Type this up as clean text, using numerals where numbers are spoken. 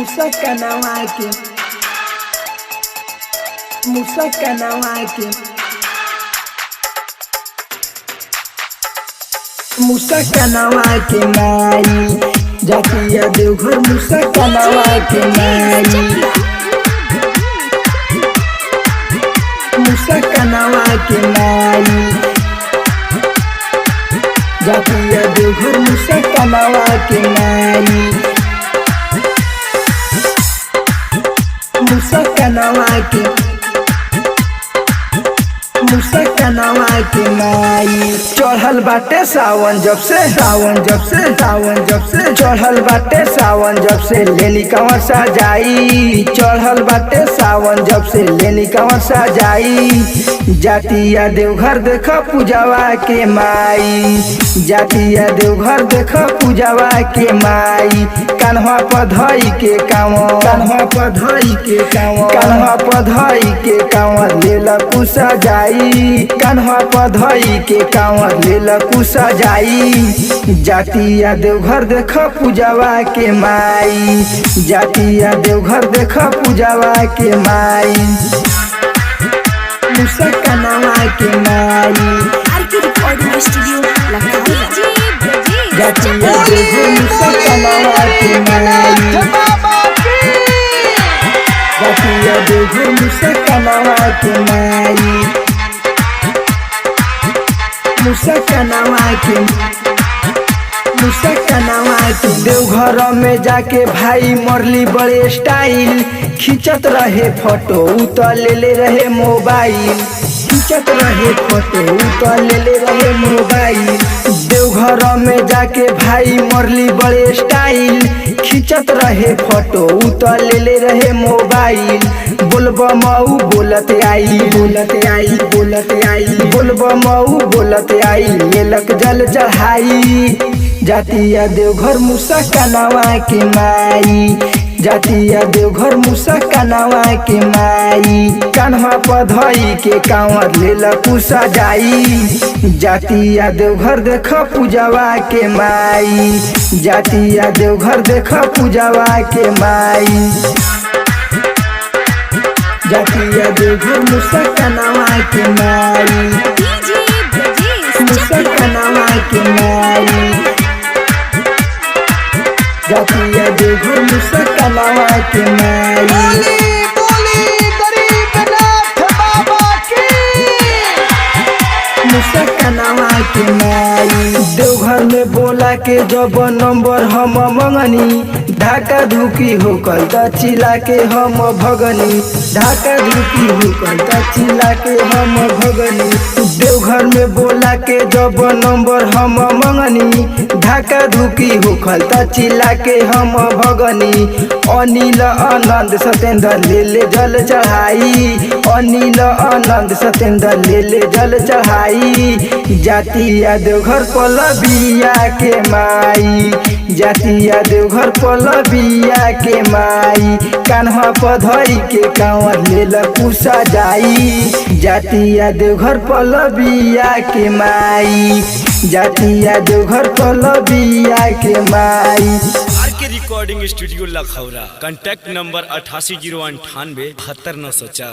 Musakanawake, Musakanawake, Musakanawake mai, जातिया देवघर मुसाकनावाके माई, मुसाकनावाके माई, जातिया देवघर मुसाकनावाके माई, मुसाकनावाके मुसाकनावाके माई। चढ़ल बाटे सावन जब से चढ़ल बाटे सावन जब से लेनी कंवर सजाई, चढ़ल बाटे सावन जब से लेनी कंवर सजाई, जातिया देवघर देख पूजावा के माई, जातिया देवघर देख पूजावा के माई, कान्हा पधई के कांवर, कान्हा पधई के कांवर, कान्हा पधई के कांवर लेला कुसा जाई, कान्हा पधई के कांवर लेला कुसा जाई, जातिया देवघर देख पूजावा के माई, जातिया देवघर देख पूजावा के माई, मुसाकनावाके माई, जातिया देवघर मुसाकनावाके माई, जातिया देवघर मुसाकनावाके माई, मुसाकनावाके मुसाकनावाके। देवघर में जाके भाई मरली बड़े स्टाइल, खींचत रहे फोटो उतर ले रहे मोबाइल, खींचत रहे फोटो उतर ले रहे मोबाइल, देवघर में जाके भाई मरली बड़े स्टाइल, खींचत रहे फोटो उतर ले रहे मोबाइल, बोलबमऊ बोलत आई, बोलत आई, बोलत आई, बोलबमऊ बोलत आई, लेलक जल चढ़ाई, जातिया देवघर मुसाकनावाके माई, जातिया देवघर मुसाकनावाके माई, कान्हा पधई के कांवर लेला कुसा जाई, जातिया देवघर देख पूजावा के माई, जातिया देवघर देख पूजावा के माई, जातिया देवघर मुसाकनावाके माई, मुसाकनावाके माई, जातिया देवघर मुसाकनावाके माई, मुसाकनावाके माई। देवघर में बोला के जब नंबर हम मंगनी, ढाका धुकी होकर दचिला के हम भगनी, ढाका धुकी होकर दचिला के हम भगनी, देवघर में बोला के जब नंबर हम मंगनी, ढाका धुकी होकर दचिला के हम भगनी, अनिल आनंद सतेंद्र ले जल चढ़ाई, अनिल आनंद सतेंद्र ले जल चढ़ाई, जातिया देवघर पलबिया के माई, जातिया देवघर पलबिया के माई, कान्हा पधई के कांवर लेला कुसा जाई, जातिया देवघर पलबिया के माई, जातिया देवघर पलबिया के माई। रिकॉर्डिंग स्टूडियो लखौरा, कांटेक्ट नंबर 8809872904।